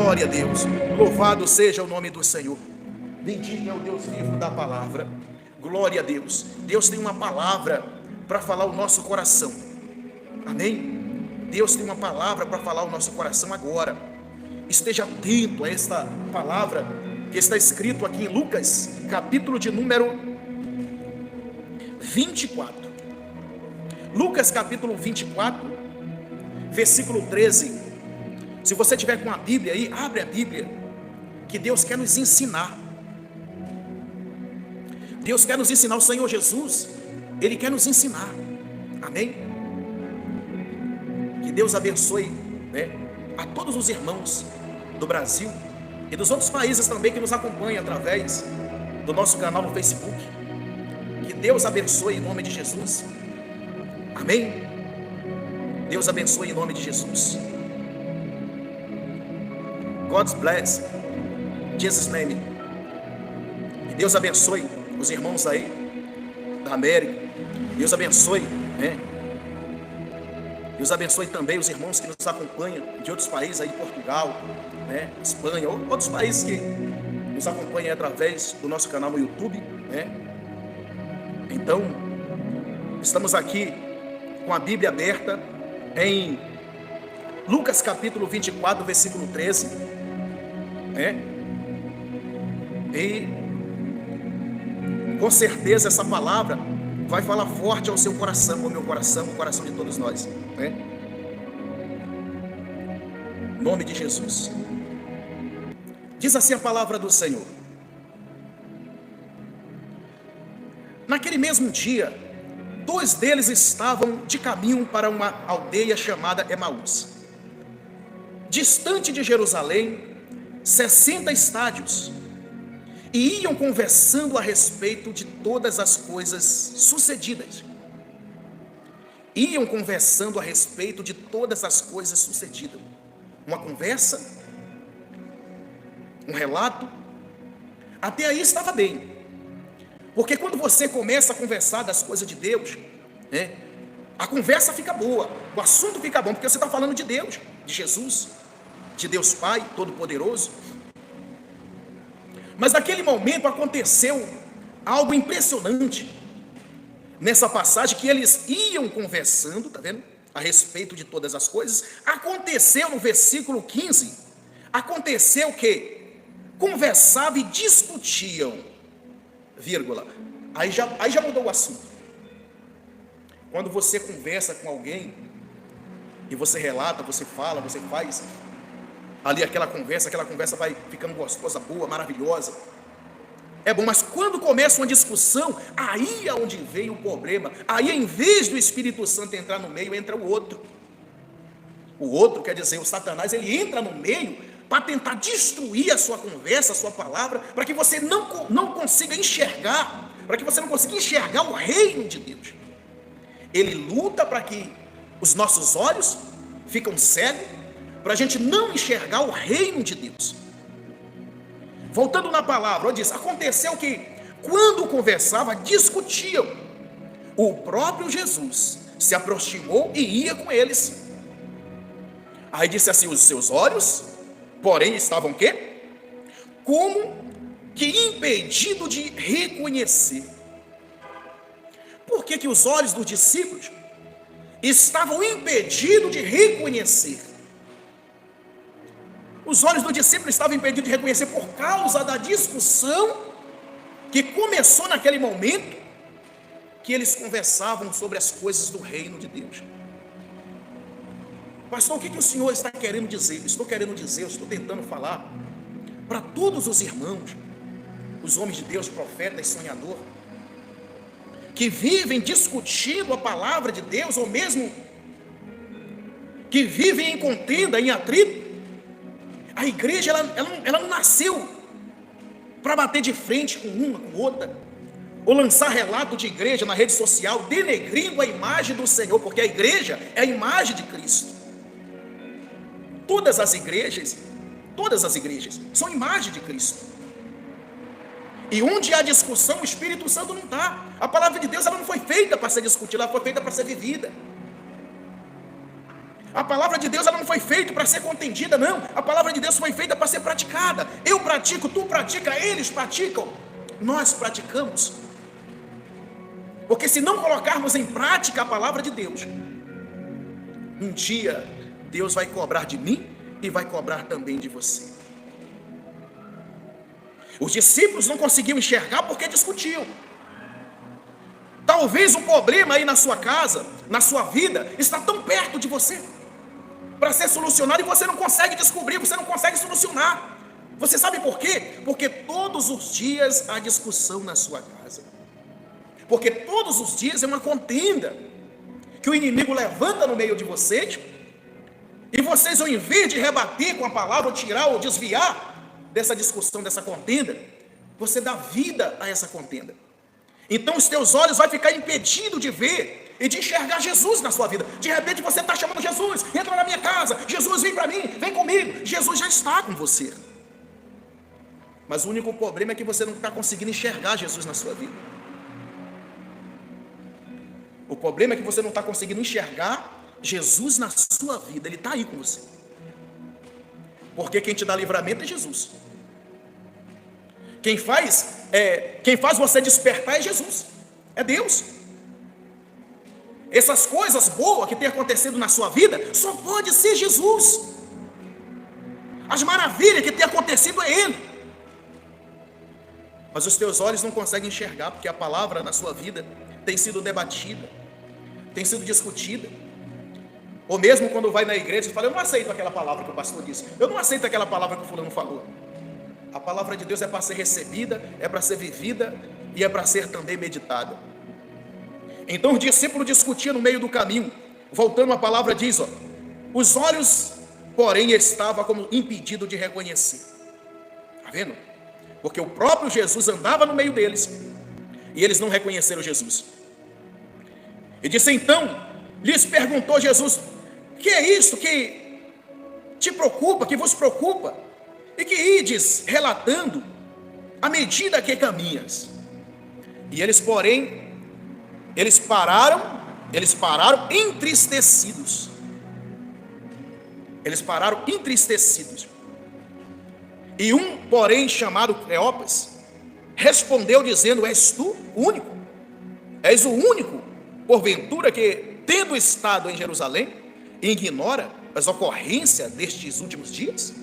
Glória a Deus. Louvado seja o nome do Senhor. Bendito é o Deus vivo da palavra. Glória a Deus. Deus tem uma palavra para falar o nosso coração. Amém? Deus tem uma palavra para falar o nosso coração agora. Esteja atento a esta palavra que está escrito aqui em Lucas, capítulo de número 24. Lucas capítulo 24, versículo 13. Se você tiver com a Bíblia aí, abre a Bíblia, que Deus quer nos ensinar. Deus quer nos ensinar, o Senhor Jesus, Ele quer nos ensinar. Amém? Que Deus abençoe, a todos os irmãos do Brasil e dos outros países também que nos acompanham através do nosso canal no Facebook. Que Deus abençoe em nome de Jesus. Amém? Deus abençoe em nome de Jesus. God bless. Jesus name. Que Deus abençoe os irmãos aí da América. Deus abençoe, Deus abençoe também os irmãos que nos acompanham de outros países aí, Portugal, Espanha, outros países que nos acompanham através do nosso canal no YouTube, Então, estamos aqui com a Bíblia aberta em Lucas capítulo 24, versículo 13, E com certeza essa palavra vai falar forte ao seu coração, ao meu coração, ao coração de todos nós, Em nome de Jesus. Diz assim a palavra do Senhor: naquele mesmo dia, 2 deles estavam de caminho para uma aldeia chamada Emaús, distante de Jerusalém 60 estádios, e iam conversando a respeito de todas as coisas sucedidas. Iam conversando a respeito de todas as coisas sucedidas. Uma conversa, um relato. Até aí estava bem. Porque quando você começa a conversar das coisas de Deus, a conversa fica boa, o assunto fica bom, porque você está falando de Deus, de Jesus, de Deus Pai Todo-Poderoso. Mas naquele momento aconteceu algo impressionante nessa passagem, que eles iam conversando, está vendo? A respeito de todas as coisas. Aconteceu no versículo 15, aconteceu que conversavam e discutiam, vírgula. Aí já mudou o assunto. Quando você conversa com alguém, e você relata, você fala, você faz ali aquela conversa vai ficando gostosa, boa, maravilhosa. É bom, mas quando começa uma discussão, aí é onde vem o problema. Aí, em vez do Espírito Santo entrar no meio, entra o outro. O outro, quer dizer, o Satanás, ele entra no meio para tentar destruir a sua conversa, a sua palavra, para que você não consiga enxergar, para que você não consiga enxergar o reino de Deus. Ele luta para que os nossos olhos ficam cegos, para a gente não enxergar o reino de Deus. Voltando na palavra, diz: aconteceu que quando conversava, discutiam, o próprio Jesus se aproximou e ia com eles. Aí disse assim: os seus olhos, porém, estavam o quê? Como que impedido de reconhecer. Por que os olhos dos discípulos estavam impedidos de reconhecer? Os olhos do discípulo estavam impedidos de reconhecer por causa da discussão que começou naquele momento, que eles conversavam sobre as coisas do reino de Deus. Pastor, o que o Senhor está querendo dizer? Eu estou tentando falar para todos os irmãos, os homens de Deus, profetas, sonhador, que vivem discutindo a palavra de Deus, ou mesmo que vivem em contenda, em atrito. A igreja, ela não nasceu para bater de frente com uma, com outra, ou lançar relato de igreja na rede social, denegrindo a imagem do Senhor, porque a igreja é a imagem de Cristo. Todas as igrejas são imagem de Cristo. E onde há discussão, o Espírito Santo não está. A palavra de Deus, ela não foi feita para ser discutida, ela foi feita para ser vivida. A palavra de Deus ela não foi feita para ser contendida, não. A palavra de Deus foi feita para ser praticada. Eu pratico, tu pratica, eles praticam, nós praticamos. Porque se não colocarmos em prática a palavra de Deus, um dia Deus vai cobrar de mim e vai cobrar também de você. Os discípulos não conseguiam enxergar porque discutiam. Talvez um problema aí na sua casa, na sua vida, está tão perto de você para ser solucionado e você não consegue descobrir, você não consegue solucionar. Você sabe por quê? Porque todos os dias há discussão na sua casa. Porque todos os dias é uma contenda que o inimigo levanta no meio de vocês, e vocês, ao invés de rebater com a palavra, ou tirar ou desviar dessa discussão, dessa contenda, você dá vida a essa contenda. Então os teus olhos vão ficar impedidos de ver e de enxergar Jesus na sua vida. De repente você está chamando Jesus, entra na minha casa, Jesus vem para mim, vem comigo. Jesus já está com você. Mas o único problema é que você não está conseguindo enxergar Jesus na sua vida. O problema é que você não está conseguindo enxergar Jesus na sua vida. Ele está aí com você. Porque quem te dá livramento é Jesus. Quem faz você despertar é Jesus, é Deus. Essas coisas boas que tem acontecido na sua vida, só pode ser Jesus. As maravilhas que tem acontecido é Ele. Mas os teus olhos não conseguem enxergar, porque a palavra na sua vida tem sido debatida, tem sido discutida. Ou mesmo quando vai na igreja, você fala: eu não aceito aquela palavra que o pastor disse, eu não aceito aquela palavra que o fulano falou. A palavra de Deus é para ser recebida, é para ser vivida e é para ser também meditada. Então os discípulos discutiam no meio do caminho. Voltando, a palavra diz, os olhos, porém, estavam como impedidos de reconhecer. Está vendo? Porque o próprio Jesus andava no meio deles e eles não reconheceram Jesus. E disse então, lhes perguntou Jesus: que é isto que te preocupa, que vos preocupa? E que ides relatando à medida que caminhas? E eles, porém, eles pararam entristecidos. Eles pararam entristecidos. E um, porém, chamado Cleopas, respondeu dizendo: és tu o único? És o único, porventura, que, tendo estado em Jerusalém, ignora as ocorrências destes últimos dias?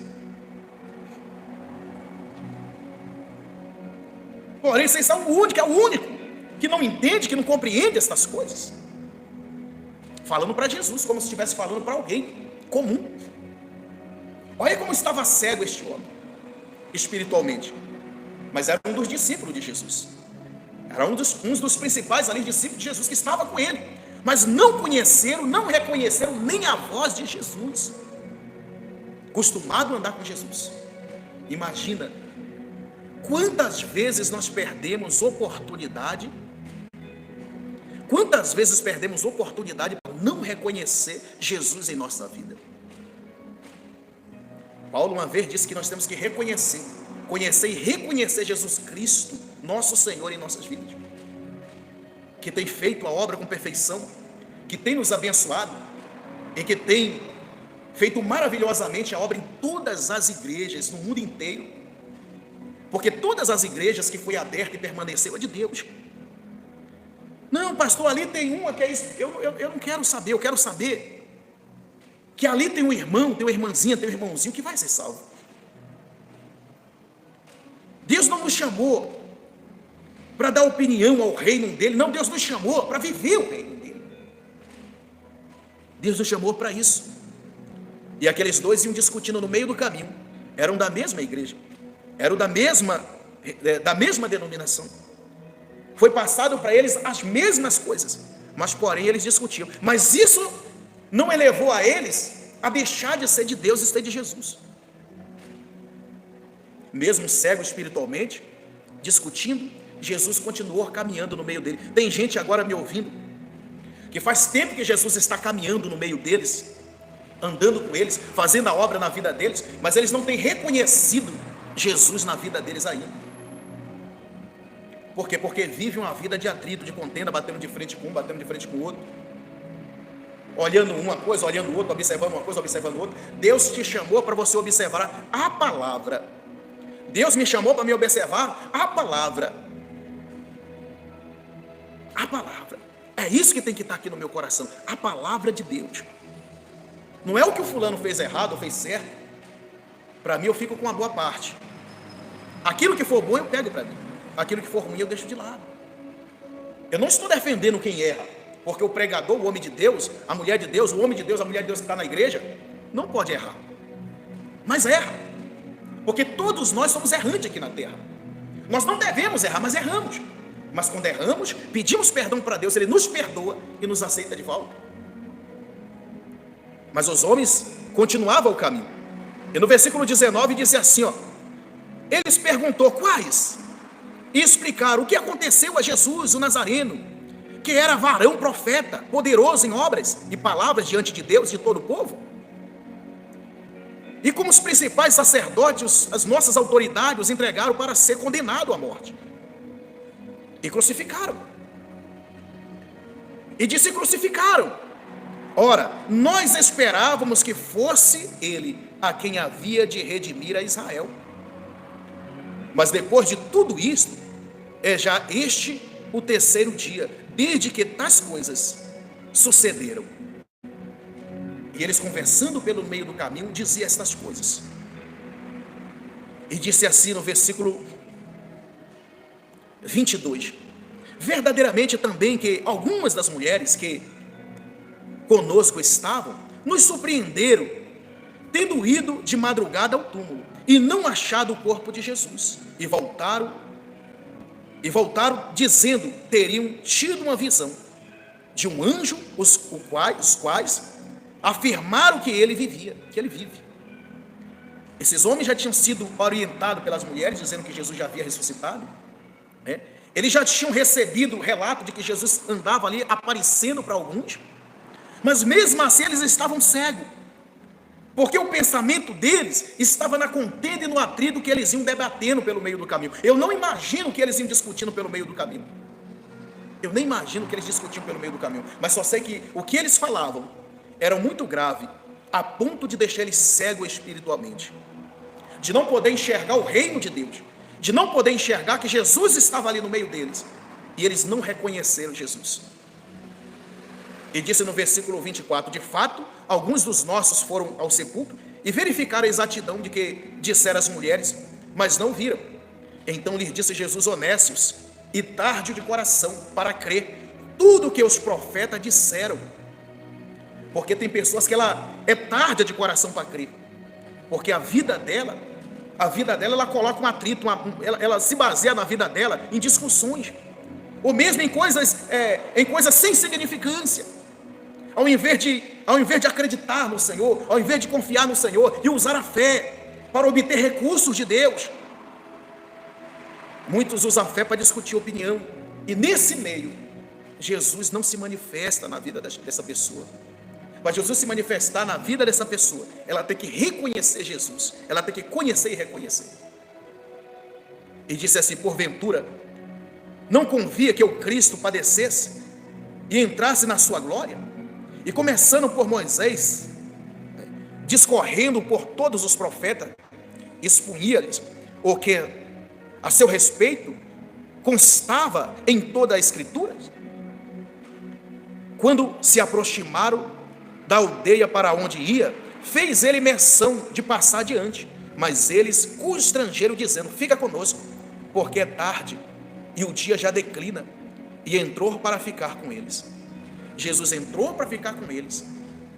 Porém, vocês são o único que não entende, que não compreende estas coisas. Falando para Jesus, como se estivesse falando para alguém comum. Olha como estava cego este homem, espiritualmente. Mas era um dos discípulos de Jesus. Era um dos principais ali discípulos de Jesus que estava com ele. Mas não conheceram, não reconheceram nem a voz de Jesus. Acostumado a andar com Jesus. Imagina quantas vezes nós perdemos oportunidade. Quantas vezes perdemos oportunidade para não reconhecer Jesus em nossa vida. Paulo uma vez disse que nós temos que reconhecer, conhecer e reconhecer Jesus Cristo, nosso Senhor, em nossas vidas, que tem feito a obra com perfeição, que tem nos abençoado e que tem feito maravilhosamente a obra em todas as igrejas, no mundo inteiro, porque todas as igrejas que foi aberta e permaneceu é de Deus. Não, pastor, ali tem uma que é isso. Eu não quero saber, eu quero saber que ali tem um irmão, tem uma irmãzinha, tem um irmãozinho que vai ser salvo. Deus não nos chamou para dar opinião ao reino dele, não, Deus nos chamou para viver o reino dele. Deus nos chamou para isso. E aqueles dois iam discutindo no meio do caminho, eram da mesma igreja, eram da mesma denominação. Foi passado para eles as mesmas coisas, mas porém eles discutiam. Mas isso não elevou a eles a deixar de ser de Deus e ser de Jesus. Mesmo cego espiritualmente, discutindo, Jesus continuou caminhando no meio dele. Tem gente agora me ouvindo, que faz tempo que Jesus está caminhando no meio deles, andando com eles, fazendo a obra na vida deles, mas eles não têm reconhecido Jesus na vida deles ainda. Por quê? Porque vivem uma vida de atrito, de contenda, batendo de frente com um, batendo de frente com o outro. olhando uma coisa, olhando outra, observando uma coisa, observando outra. Deus te chamou para você observar a palavra. Deus me chamou para me observar a palavra. A palavra. É isso que tem que estar aqui no meu coração. A palavra de Deus. Não é o que o fulano fez errado ou fez certo. Para mim eu fico com uma boa parte. Aquilo que for bom eu pego para mim. Aquilo que for ruim eu deixo de lado. Eu não estou defendendo quem erra. Porque o pregador, o homem de Deus, a mulher de Deus, o homem de Deus, a mulher de Deus que está na igreja, não pode errar. Mas erra. Porque todos nós somos errantes aqui na terra. Nós não devemos errar, mas erramos. Mas quando erramos, pedimos perdão para Deus, Ele nos perdoa e nos aceita de volta. Mas os homens continuavam o caminho. E no versículo 19 diz assim, ó: eles perguntou quais? E explicaram o que aconteceu a Jesus, o Nazareno, que era varão profeta, poderoso em obras e palavras diante de Deus e de todo o povo. E como os principais sacerdotes, as nossas autoridades, os entregaram para ser condenado à morte. E crucificaram. E disse: crucificaram. Ora, nós esperávamos que fosse ele a quem havia de redimir a Israel. Mas depois de tudo isto, é já este o terceiro dia, desde que tais coisas sucederam. E eles, conversando pelo meio do caminho, diziam estas coisas. E disse assim no versículo 22: verdadeiramente também que algumas das mulheres que conosco estavam, nos surpreenderam, tendo ido de madrugada ao túmulo, e não achado o corpo de Jesus. E voltaram dizendo, teriam tido uma visão de um anjo, os quais afirmaram que ele vivia, que ele vive. Esses homens já tinham sido orientados pelas mulheres, dizendo que Jesus já havia ressuscitado, né? Eles já tinham recebido o relato de que Jesus andava ali aparecendo para alguns, mas mesmo assim eles estavam cegos, porque o pensamento deles estava na contenda e no atrito que eles iam debatendo pelo meio do caminho. Eu não imagino que eles iam discutindo pelo meio do caminho. Eu nem imagino que eles discutiam pelo meio do caminho, mas só sei que o que eles falavam era muito grave, a ponto de deixar eles cegos espiritualmente, de não poder enxergar o reino de Deus, de não poder enxergar que Jesus estava ali no meio deles, e eles não reconheceram Jesus. E disse no versículo 24: de fato, alguns dos nossos foram ao sepulcro e verificaram a exatidão de que disseram as mulheres, mas não viram. Então lhes disse Jesus: honestos e tardio de coração para crer tudo o que os profetas disseram. Porque tem pessoas que ela é tardia de coração para crer, porque a vida dela ela coloca um atrito, ela se baseia na vida dela em discussões, ou mesmo em coisas sem significância. Ao invés de acreditar no Senhor, ao invés de confiar no Senhor e usar a fé para obter recursos de Deus, muitos usam a fé para discutir opinião. E nesse meio, Jesus não se manifesta na vida dessa pessoa. Para Jesus se manifestar na vida dessa pessoa, ela tem que reconhecer Jesus, ela tem que conhecer e reconhecer. E disse assim: porventura, não convia que o Cristo padecesse e entrasse na sua glória? E começando por Moisés, discorrendo por todos os profetas, expunha-lhes o que a seu respeito constava em toda a Escritura. Quando se aproximaram da aldeia para onde ia, fez ele menção de passar adiante, mas eles constrangeram, dizendo: fica conosco, porque é tarde e o dia já declina. E entrou para ficar com eles. Jesus entrou para ficar com eles,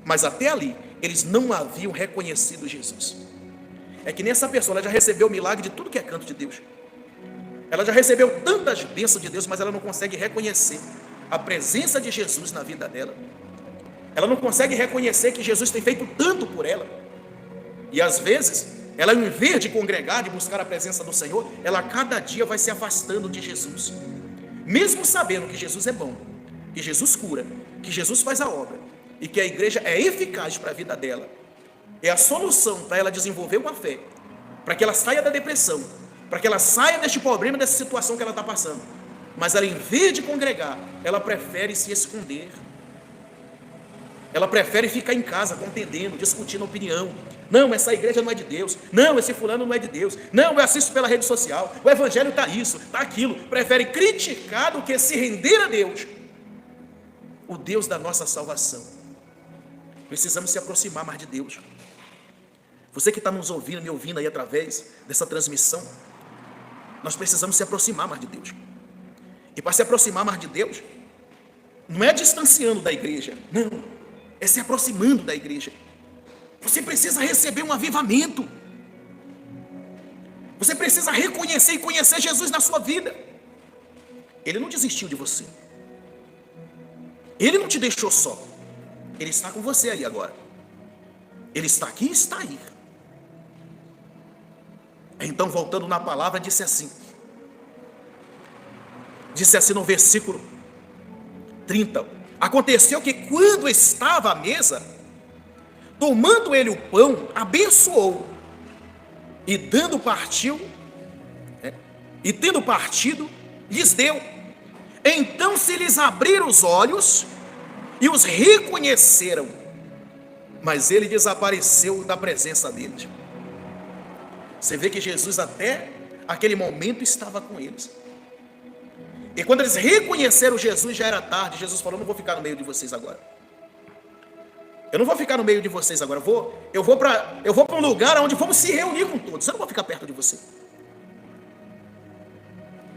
mas até ali eles não haviam reconhecido Jesus. É que nessa pessoa, ela já recebeu o milagre de tudo que é canto de Deus, ela já recebeu tantas bênçãos de Deus, mas ela não consegue reconhecer a presença de Jesus na vida dela. Ela não consegue reconhecer que Jesus tem feito tanto por ela. E às vezes, ela, ao invés de congregar, de buscar a presença do Senhor, ela cada dia vai se afastando de Jesus, mesmo sabendo que Jesus é bom, que Jesus cura, que Jesus faz a obra, e que a igreja é eficaz para a vida dela, é a solução para ela desenvolver uma fé, para que ela saia da depressão, para que ela saia deste problema, dessa situação que ela está passando. Mas ela, em vez de congregar, ela prefere se esconder. Ela prefere ficar em casa contendendo, discutindo opinião. Não, essa igreja não é de Deus. Não, esse fulano não é de Deus. Não, eu assisto pela rede social. O evangelho está isso, está aquilo. Prefere criticar do que se render a Deus, o Deus da nossa salvação. Precisamos se aproximar mais de Deus. Você que está nos ouvindo, me ouvindo aí através dessa transmissão, nós precisamos se aproximar mais de Deus. E para se aproximar mais de Deus, não é distanciando da igreja, não, é se aproximando da igreja. Você precisa receber um avivamento. Você precisa reconhecer e conhecer Jesus na sua vida. Ele não desistiu de você. Ele não te deixou só. Ele está com você aí agora. Ele está aqui e está aí. Então, voltando na palavra, disse assim no versículo 30. Aconteceu que quando estava à mesa, tomando ele o pão, abençoou, e tendo partido, lhes deu. Então se lhes abriram os olhos e os reconheceram, mas ele desapareceu da presença deles. Você vê que Jesus até aquele momento estava com eles. E quando eles reconheceram Jesus, já era tarde. Jesus falou: não vou ficar no meio de vocês agora. Eu não vou ficar no meio de vocês agora. Eu vou para um lugar onde vamos se reunir com todos. Eu não vou ficar perto de você.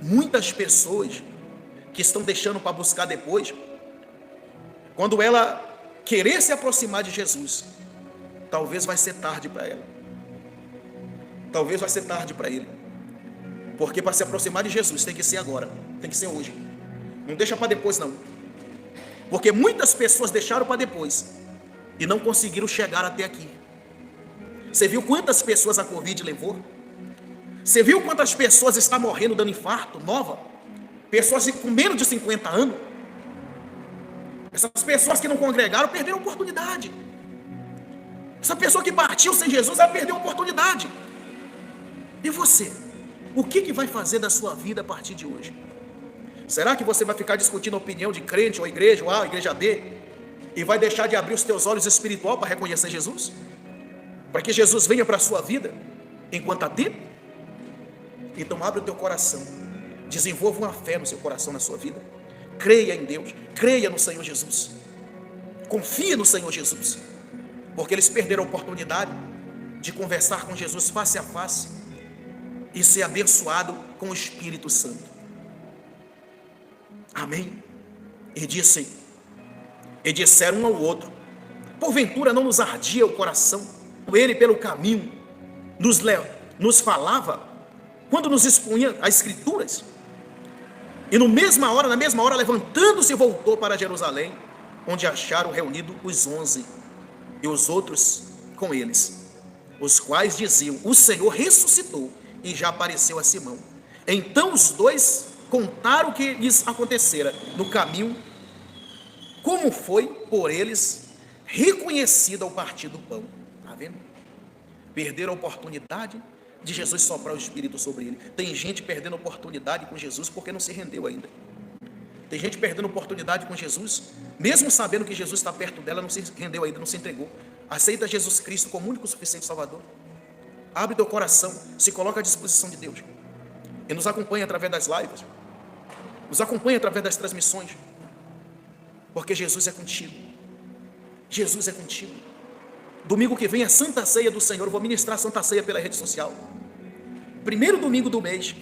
Muitas pessoas que estão deixando para buscar depois, quando ela querer se aproximar de Jesus, talvez vai ser tarde para ela. Talvez vai ser tarde para ele. Porque para se aproximar de Jesus tem que ser agora, tem que ser hoje. Não deixa para depois não. Porque muitas pessoas deixaram para depois e não conseguiram chegar até aqui. Você viu quantas pessoas a Covid levou? Você viu quantas pessoas estão morrendo dando infarto, nova? Pessoas com menos de 50 anos. Essas pessoas que não congregaram perderam a oportunidade. Essa pessoa que partiu sem Jesus, ela perdeu a oportunidade. E você? O que vai fazer da sua vida a partir de hoje? Será que você vai ficar discutindo a opinião de crente, ou igreja A, ou igreja B, e vai deixar de abrir os teus olhos espirituais para reconhecer Jesus? Para que Jesus venha para a sua vida enquanto há tempo? Então abre o teu coração, desenvolva uma fé no seu coração, na sua vida. Creia em Deus, creia no Senhor Jesus, confia no Senhor Jesus, porque eles perderam a oportunidade de conversar com Jesus face a face e ser abençoado com o Espírito Santo. Amém? E disseram um ao outro: porventura não nos ardia o coração, ele pelo caminho nos falava, quando nos expunha as Escrituras? E na mesma hora, levantando-se, voltou para Jerusalém, onde acharam reunidos os 11 e os outros com eles, os quais diziam: o Senhor ressuscitou e já apareceu a Simão. Então os dois contaram o que lhes acontecera no caminho, como foi por eles reconhecido ao partir do pão. Está vendo? Perderam a oportunidade de Jesus soprar o Espírito sobre ele. Tem gente perdendo a oportunidade com Jesus porque não se rendeu ainda. Tem gente perdendo a oportunidade com Jesus, mesmo sabendo que Jesus está perto dela, não se rendeu ainda, não se entregou. Aceita Jesus Cristo como único e suficiente Salvador. Abre teu coração, se coloca à disposição de Deus. E nos acompanha através das lives. Nos acompanha através das transmissões. Porque Jesus é contigo. Jesus é contigo. Domingo que vem é Santa Ceia do Senhor. Eu vou ministrar Santa Ceia pela rede social. Primeiro domingo do mês,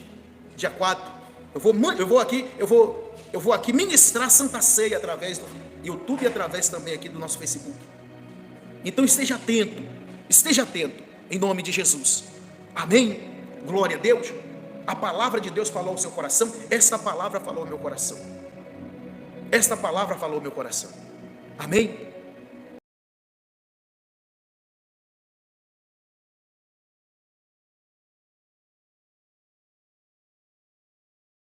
dia 4. Eu vou aqui ministrar Santa Ceia através do YouTube e através também aqui do nosso Facebook. Então esteja atento, em nome de Jesus. Amém? Glória a Deus. A palavra de Deus falou ao seu coração. Esta palavra falou ao meu coração. Esta palavra falou ao meu coração. Amém?